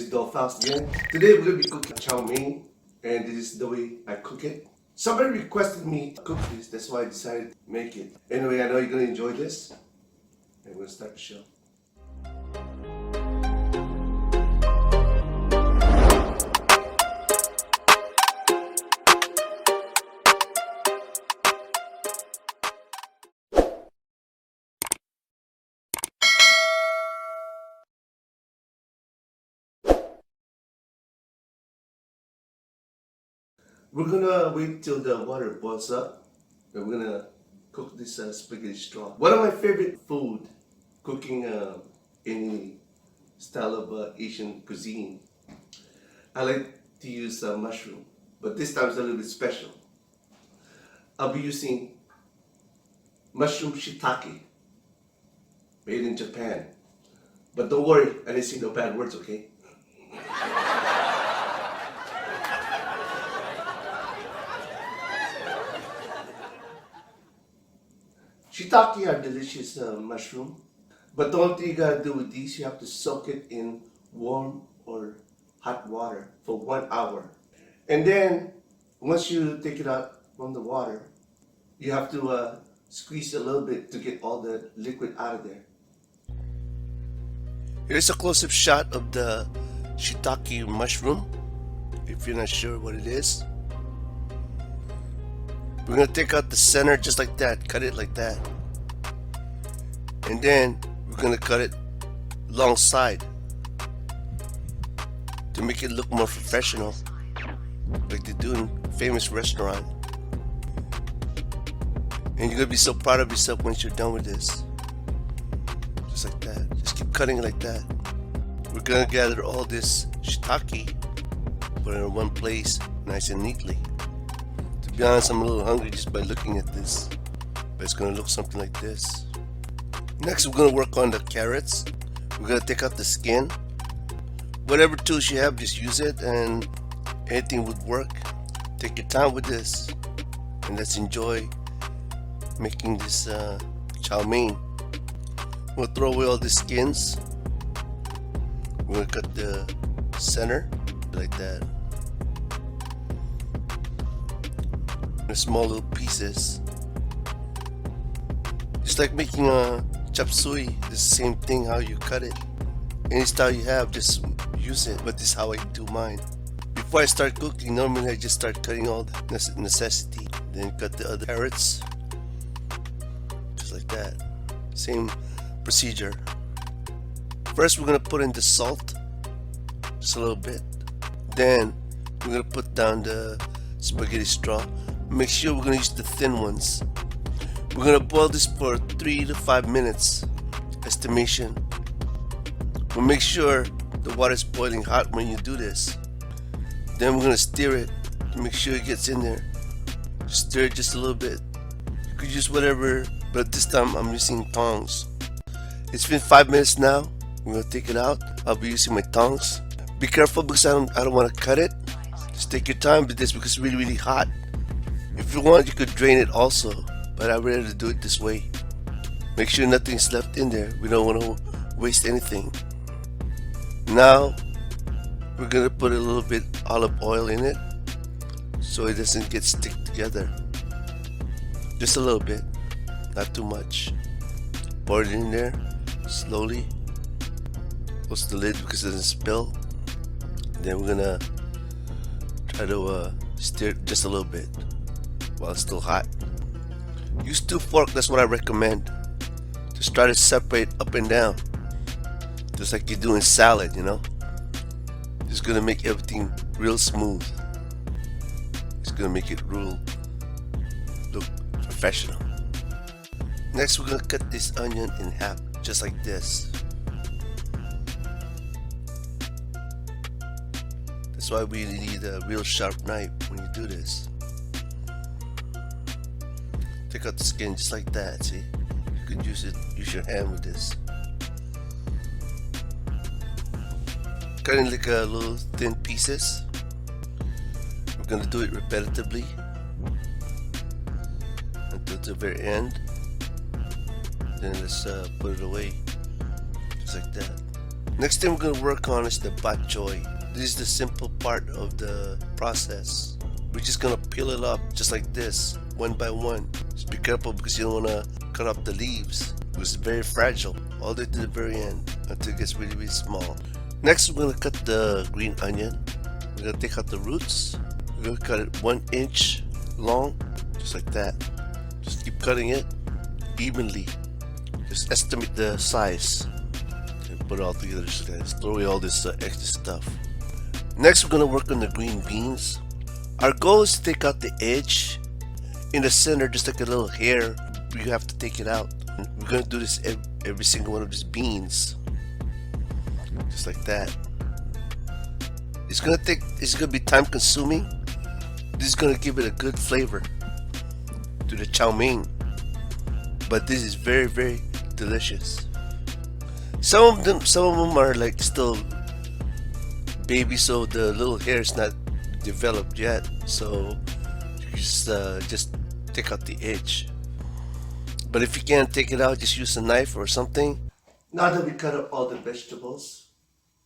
is Dolphouse again. Today we're going to be cooking chow mein, and this is the way I cook it. Somebody requested me to cook this, that's why I decided to make it. Anyway, I know you're going to enjoy this, and we're going to start the show. We're gonna wait till the water boils up, and we're gonna cook this spaghetti straw. One of my favorite food, cooking any style of Asian cuisine. I like to use mushroom, but this time it's a little bit special. I'll be using mushroom shiitake, made in Japan. But don't worry, I didn't say no bad words, okay? Shiitake are delicious mushroom, but the only thing you gotta do with these, you have to soak it in warm or hot water for 1 hour. And then, once you take it out from the water, you have to squeeze a little bit to get all the liquid out of there. Here's a close-up shot of the shiitake mushroom, if you're not sure what it is. We're going to take out the center just like that, cut it like that. And then we're going to cut it alongside to make it look more professional, like they do in a famous restaurant. And you're going to be so proud of yourself once you're done with this. Just like that. Just keep cutting it like that. We're going to gather all this shiitake, put it in one place nice and neatly. To be honest, I'm a little hungry just by looking at this, but it's going to look something like this. Next, we're going to work on the carrots. We're going to take out the skin. Whatever tools you have, just use it, and anything would work. Take your time with this, and let's enjoy making this chow mein. We'll throw away all the skins. We're going to cut the center like that. In small little pieces, just like making a chop suey. It's the same thing how you cut it. Any style you have, just use it, but this is how I do mine. Before I start cooking, normally I just start cutting all the necessity, then cut the other carrots just like that. Same procedure. First we're gonna put in the salt, just a little bit. Then we're gonna put down the spaghetti straw. Make sure we're gonna use the thin ones. We're gonna boil this for 3 to 5 minutes estimation. We'll make sure the water is boiling hot when you do this. Then we're gonna stir it to make sure it gets in there. Stir it just a little bit. You could use whatever, but this time I'm using tongs. It's been 5 minutes now. We're gonna take it out. I'll be using my tongs. Be careful because I don't want to cut it. Just take your time with this because it's really hot. If you want, you could drain it also, but I'd rather do it this way. Make sure nothing's left in there. We don't want to waste anything. Now, we're going to put a little bit olive oil in it so it doesn't get stick together. Just a little bit, not too much. Pour it in there slowly. Close the lid because it doesn't spill. Then we're going to try to stir it just a little bit while it's still hot. Use 2 forks, that's what I recommend. Just try to separate up and down, just like you do in salad, you know. It's gonna make everything real smooth. It's gonna make it real look professional. Next, we're gonna cut this onion in half, just like this. That's why we need a real sharp knife when you do this. Take out the skin just like that, see? You could use your hand with this. Cut in like a little thin pieces. We're gonna do it repetitively until the very end. Then let's put it away, just like that. Next thing we're gonna work on is the bok choy. This is the simple part of the process. We're just gonna peel it up just like this, one by one. Just be careful because you don't wanna cut off the leaves. It's very fragile all the way to the very end until it gets really, really small. Next, we're gonna cut the green onion. We're gonna take out the roots. We're gonna cut it 1 inch long, just like that. Just keep cutting it evenly. Just estimate the size and put it all together. Just throw away all this extra stuff. Next, we're gonna work on the green beans. Our goal is to take out the edge. In the center, just like a little hair, you have to take it out. We're gonna do this every single one of these beans, just like that. It's gonna be time consuming. This is gonna give it a good flavor to the chow mein, but this is very, very delicious. Some of them are like still baby, so the little hair is not developed yet. So you just take out the edge. But if you can't take it out, just use a knife or something. Now that we cut up all the vegetables,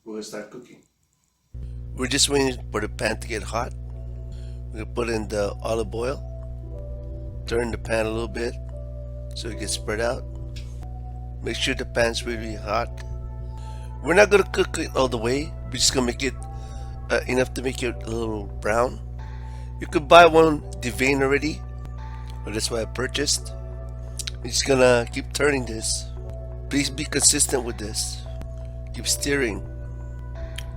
we're gonna start cooking. We're just waiting for the pan to get hot. We're gonna put in the olive oil. Turn the pan a little bit so it gets spread out. Make sure the pan's really hot. We're not gonna cook it all the way. We're just gonna make it enough to make it a little brown. You could buy one deveined already, but that's what I purchased. We're just gonna keep turning this. Please be consistent with this. Keep stirring.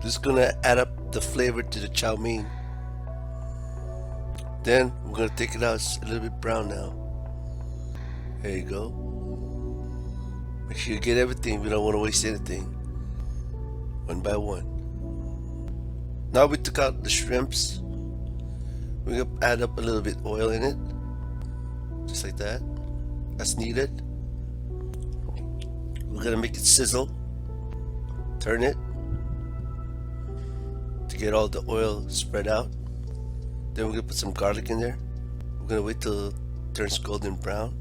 This is gonna add up the flavor to the chow mein. Then we're gonna take it out. It's a little bit brown now. There you go. Make sure you get everything. We don't want to waste anything. One by one. Now we took out the shrimps. We're gonna add up a little bit oil in it, just like that. That's needed. We're gonna make it sizzle. Turn it to get all the oil spread out. Then we're gonna put some garlic in there. We're gonna wait till it turns golden brown.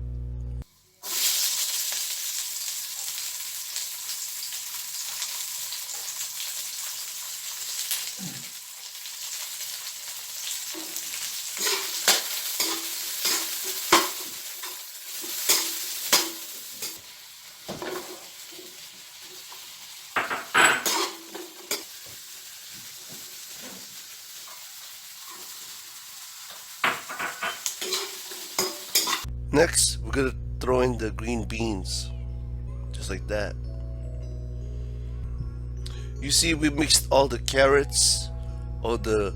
Next, we're gonna throw in the green beans, just like that. You see, we mixed all the carrots, all the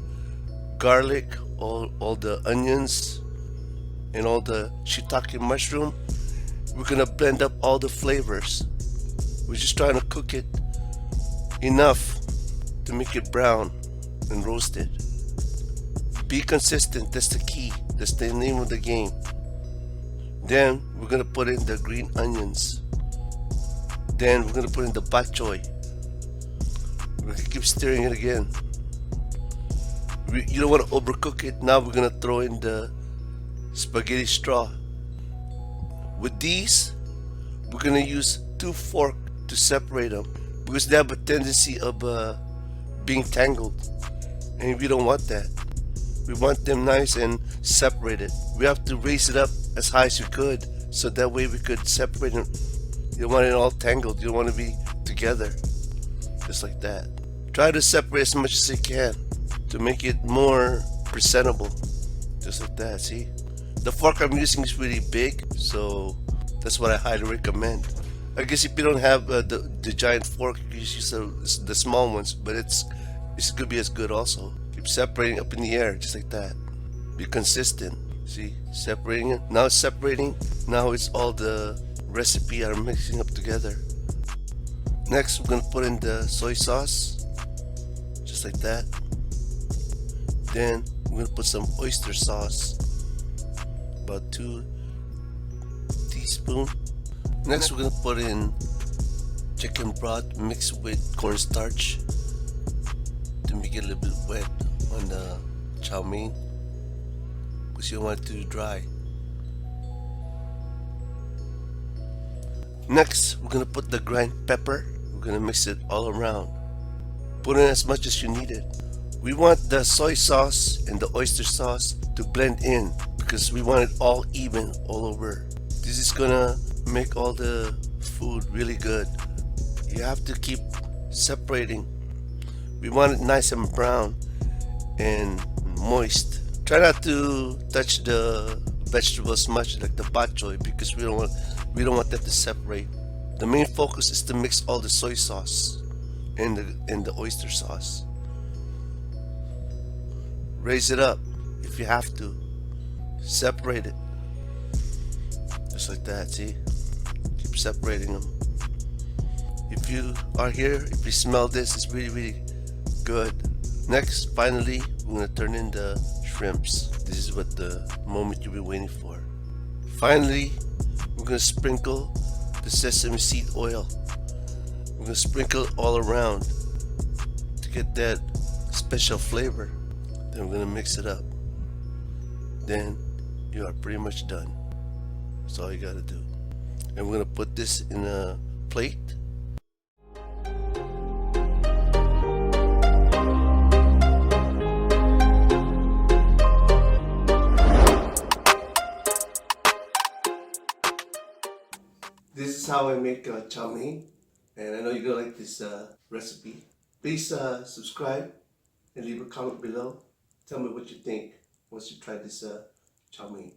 garlic, all the onions, and all the shiitake mushroom. We're gonna blend up all the flavors. We're just trying to cook it enough to make it brown and roasted. Be consistent, that's the key. That's the name of the game. Then we're gonna put in the green onions. Then we're gonna put in the bok choy. We're gonna keep stirring it again. You don't want to overcook it. Now we're gonna throw in the spaghetti straw. With these, we're gonna use 2 forks to separate them because they have a tendency of being tangled, and we don't want that. We want them nice and separated. We have to raise it up as high as we could so that way we could separate them. You don't want it all tangled. You don't want to be together, just like that. Try to separate as much as you can to make it more presentable, just like that. See, the fork I'm using is really big, so that's what I highly recommend. I guess if you don't have the giant fork, you use the small ones, but it's gonna be as good also. Keep separating up in the air, just like that. Be consistent. See, separating it. Now it's separating. Now it's all the recipe are mixing up together. Next, we're gonna put in the soy sauce, just like that. Then we're gonna put some oyster sauce, about 2 teaspoons. Next, we're gonna put in chicken broth mixed with cornstarch to make it a little bit wet on the chow mein because you don't want it to dry. Next, we're gonna put the ground pepper. We're gonna mix it all around. Put in as much as you need it. We want the soy sauce and the oyster sauce to blend in because we want it all even all over. This is gonna make all the food really good. You have to keep separating. We want it nice and brown and moist. Try not to touch the vegetables much like the bok choy because we don't want that to separate. The main focus is to mix all the soy sauce and the oyster sauce. Raise it up if you have to. Separate it. Just like that, see? Keep separating them. If you are here, if you smell this, it's really, really good. Next, finally, we're gonna turn in the shrimps. This is what the moment you've been waiting for. Finally, we're gonna sprinkle the sesame seed oil. We're gonna sprinkle it all around to get that special flavor. Then we're gonna mix it up. Then you are pretty much done. That's all you gotta do. And we're gonna put this in a plate. This is how I make chow mein, and I know you're gonna like this recipe. Please subscribe and leave a comment below. Tell me what you think once you try this chow mein.